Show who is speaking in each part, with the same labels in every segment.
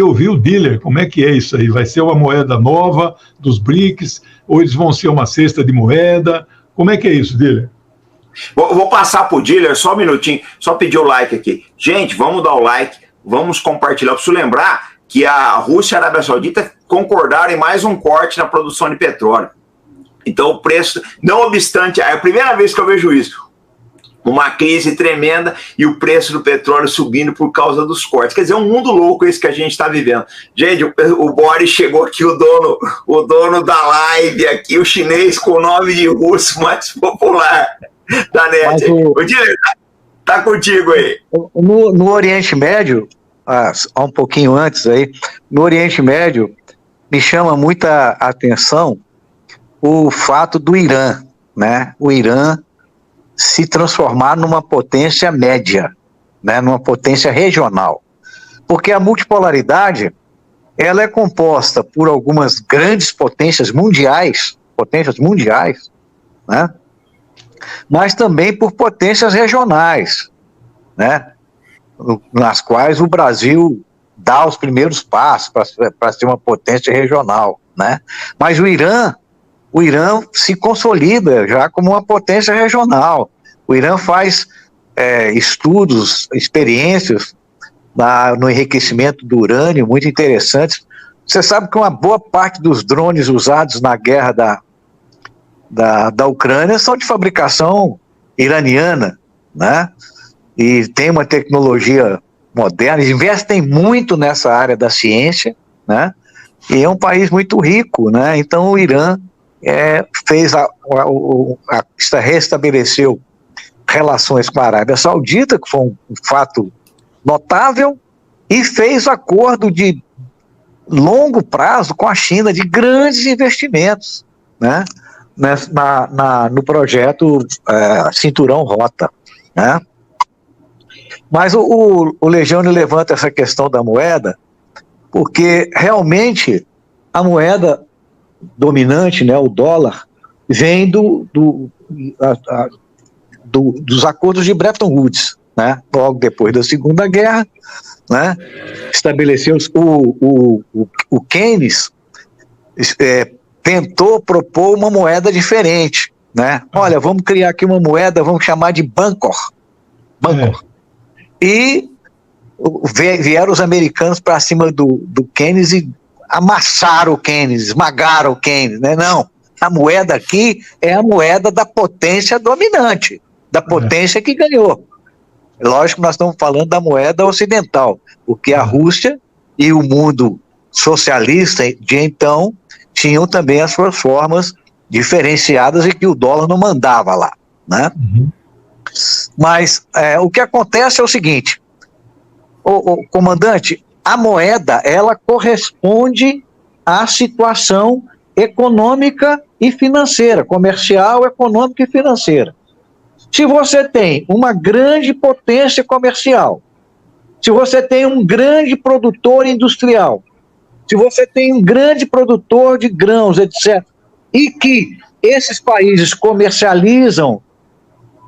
Speaker 1: ouvir o dealer, como é que é isso aí? Vai ser uma moeda nova dos BRICS, ou eles vão ser uma cesta de moeda? Como é que é isso, dealer?
Speaker 2: Vou passar para o dealer, só um minutinho, só pedir o like aqui. Gente, vamos dar o like, vamos compartilhar. Eu preciso lembrar que a Rússia e a Arábia Saudita concordaram em mais um corte na produção de petróleo. Então o preço, não obstante, é a primeira vez que eu vejo isso, uma crise tremenda e o preço do petróleo subindo por causa dos cortes. Quer dizer, é um mundo louco esse que a gente está vivendo. Gente, o Boris chegou aqui, o dono da live aqui, o chinês com o nome de russo mais popular da net. O dealer tá contigo aí.
Speaker 3: No Oriente Médio, há um pouquinho antes aí, no Oriente Médio, me chama muita atenção o fato do Irã, né? O Irã se transformar numa potência média, né? Numa potência regional. Porque a multipolaridade, ela é composta por algumas grandes potências mundiais, né? Mas também por potências regionais, né? Nas quais o Brasil dá os primeiros passos para ser uma potência regional, né? Mas o Irã se consolida já como uma potência regional. O Irã faz estudos, experiências no enriquecimento do urânio muito interessantes. Você sabe que uma boa parte dos drones usados na guerra da Ucrânia são de fabricação iraniana, né? E tem uma tecnologia moderna, investem muito nessa área da ciência, né? E é um país muito rico, né? Então o Irã restabeleceu relações com a Arábia Saudita, que foi um fato notável, e fez acordo de longo prazo com a China de grandes investimentos, né? No projeto Cinturão Rota, né? Mas o Legione levanta essa questão da moeda, porque realmente a moeda dominante, né, o dólar, vem dos acordos de Bretton Woods, né? Logo depois da Segunda Guerra, né? Estabeleceu o Keynes tentou propor uma moeda diferente, né? Olha, vamos criar aqui uma moeda, vamos chamar de Bancor. E vieram os americanos para cima do Keynes e amassaram o Keynes, esmagaram o Keynes, né? Não, a moeda aqui é a moeda da potência dominante, da potência que ganhou. Lógico que nós estamos falando da moeda ocidental, porque a Rússia e o mundo socialista de então tinham também as suas formas diferenciadas e que o dólar não mandava lá, né? Mas o que acontece é o seguinte, o comandante, a moeda, ela corresponde à situação econômica e financeira, comercial, econômica e financeira. Se você tem uma grande potência comercial, se você tem um grande produtor industrial, se você tem um grande produtor de grãos, etc., e que esses países comercializam,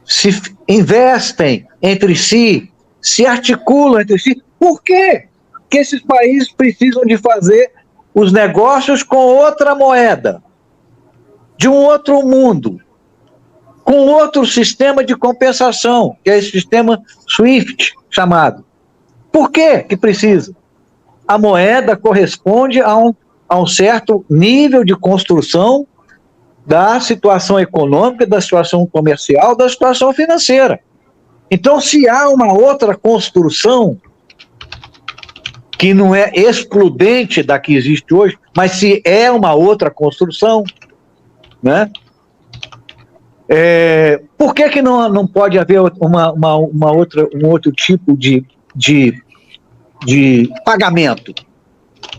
Speaker 3: se investem entre si, se articulam entre si, por quê? Porque esses países precisam de fazer os negócios com outra moeda, de um outro mundo, com outro sistema de compensação, que é esse sistema SWIFT chamado. Por quê que precisa? A moeda corresponde a um certo nível de construção da situação econômica, da situação comercial, da situação financeira. Então, se há uma outra construção que não é excludente da que existe hoje, mas se é uma outra construção, né? Por que não pode haver um outro tipo de pagamento?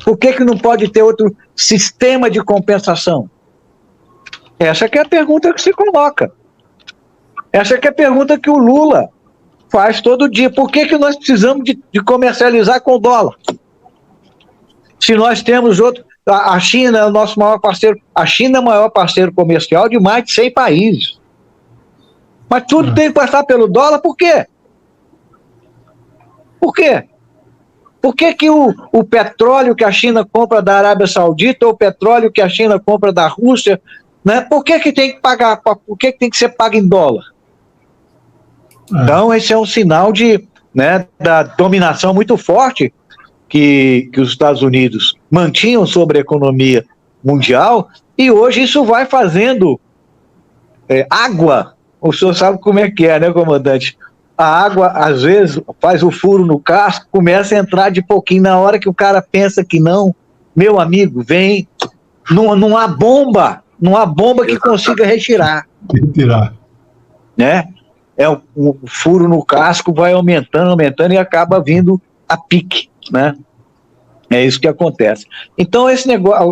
Speaker 3: Por que não pode ter outro sistema de compensação? Essa que é a pergunta que se coloca. Essa que é a pergunta que o Lula faz todo dia. Por que nós precisamos de comercializar com o dólar? Se nós temos outro... A China é o nosso maior parceiro. A China é o maior parceiro comercial de mais de 100 países. Mas tudo tem que passar pelo dólar, por quê? Por quê? Por que o petróleo que a China compra da Arábia Saudita ou o petróleo que a China compra da Rússia, né? Por que tem que pagar? Por que tem que ser pago em dólar? Então, esse é um sinal da dominação muito forte que os Estados Unidos mantinham sobre a economia mundial, e hoje isso vai fazendo água. O senhor sabe como é que é, né, comandante? A água, às vezes, faz o furo no casco, começa a entrar de pouquinho. Na hora que o cara pensa que não, meu amigo, vem, não há bomba que consiga retirar. Né? O furo no casco vai aumentando e acaba vindo a pique, né? É isso que acontece. Então, esse negócio,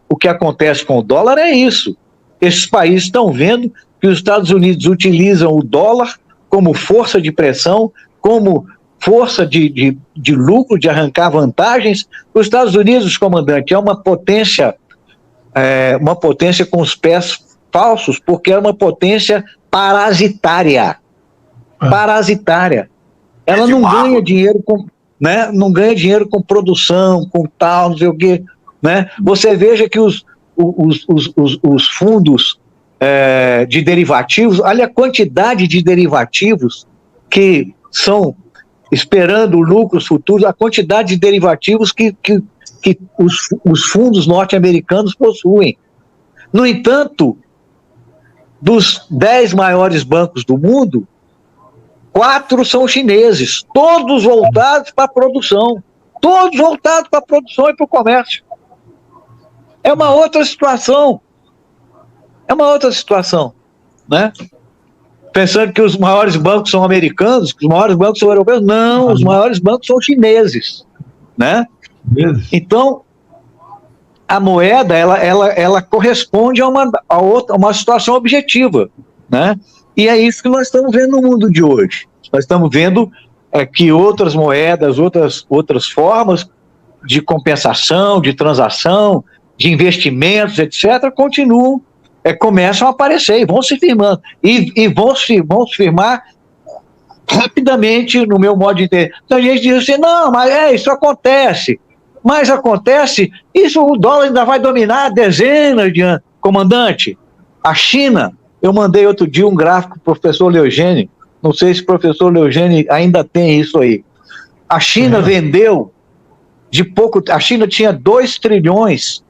Speaker 3: o que acontece com o dólar é isso. Esses países estão vendo que os Estados Unidos utilizam o dólar como força de pressão, como força de lucro, de arrancar vantagens. Os Estados Unidos, comandante, é uma potência com os pés falsos, porque é uma potência parasitária. Parasitária. Ela não ganha dinheiro com, né? Não ganha dinheiro com produção, com tal, não sei o quê, né? Você veja que os fundos de derivativos, olha a quantidade de derivativos que são esperando lucros futuros, a quantidade de derivativos que os fundos norte-americanos possuem. No entanto, dos 10 maiores bancos do mundo, 4 são chineses, todos voltados para a produção, todos voltados para a produção e para o comércio. É uma outra situação. Né? Pensando que os maiores bancos são americanos, que os maiores bancos são europeus, não, os maiores bancos são chineses, né? Então, a moeda, ela corresponde a uma situação objetiva, né? E é isso que nós estamos vendo no mundo de hoje. Nós estamos vendo que outras moedas, outras formas de compensação, de transação, de investimentos, etc., continuam, começam a aparecer e vão se firmando. E vão se firmar rapidamente, no meu modo de entender. Então a gente diz assim, não, mas isso acontece. Mas acontece, o dólar ainda vai dominar dezenas de anos. Comandante, a China, eu mandei outro dia um gráfico para o professor Leogênio, não sei se o professor Leogênio ainda tem isso aí. A China vendeu a China tinha 2 trilhões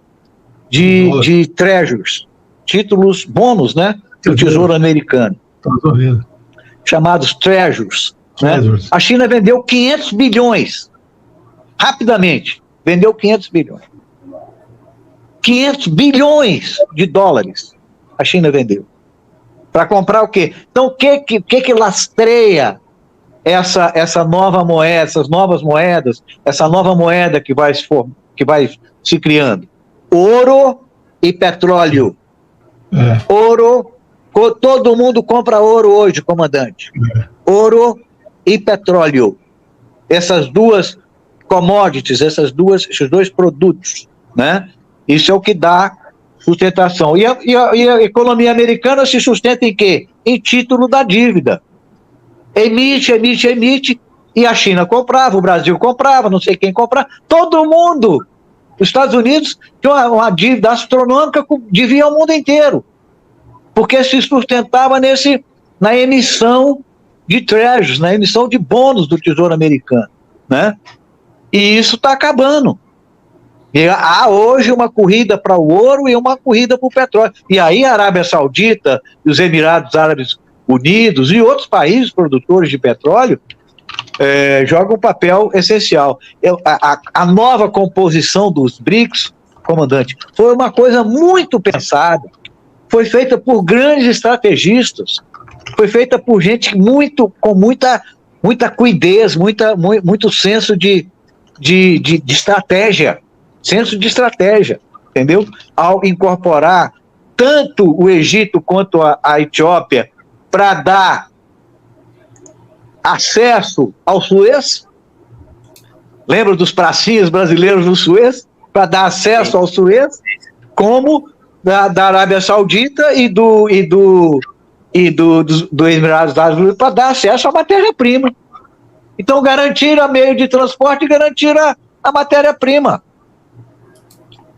Speaker 3: de treasuries, títulos bônus, né, do Tesouro Americano, chamados treasuries, né? A China vendeu 500 bilhões, rapidamente, vendeu 500 bilhões. 500 bilhões de dólares a China vendeu. Para comprar o quê? Então, o que lastreia essa nova moeda, essas novas moedas, essa nova moeda que vai se criando? Ouro e petróleo. Ouro, todo mundo compra ouro hoje, comandante. Ouro e petróleo. Essas duas commodities, esses 2 produtos, né? Isso é o que dá sustentação. E a economia americana se sustenta em quê? Em título da dívida. Emite, e a China comprava, o Brasil comprava, não sei quem comprava, todo mundo. Os Estados Unidos tinham uma dívida astronômica, devia ao mundo inteiro, porque se sustentava na emissão de treasuries, na emissão de bônus do Tesouro Americano, né? E isso está acabando. E há hoje uma corrida para o ouro e uma corrida para o petróleo. E aí a Arábia Saudita, os Emirados Árabes Unidos e outros países produtores de petróleo jogam um papel essencial. A nova composição dos BRICS, comandante, foi uma coisa muito pensada, foi feita por grandes estrategistas, foi feita por gente com muita cuidez, muito senso de estratégia, entendeu? Ao incorporar tanto o Egito quanto a Etiópia para dar acesso ao Suez, lembra dos pracinhas brasileiros do Suez? Para dar acesso ao Suez, como da Arábia Saudita e do Emirados Árabes Unidos para dar acesso à matéria-prima. Então garantiram meio de transporte e garantiram a matéria-prima.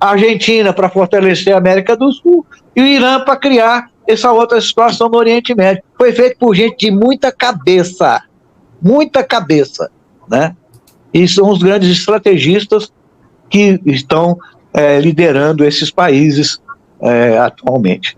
Speaker 3: A Argentina para fortalecer a América do Sul e o Irã para criar essa outra situação no Oriente Médio. Foi feito por gente de muita cabeça, né? E são os grandes estrategistas que estão liderando esses países atualmente.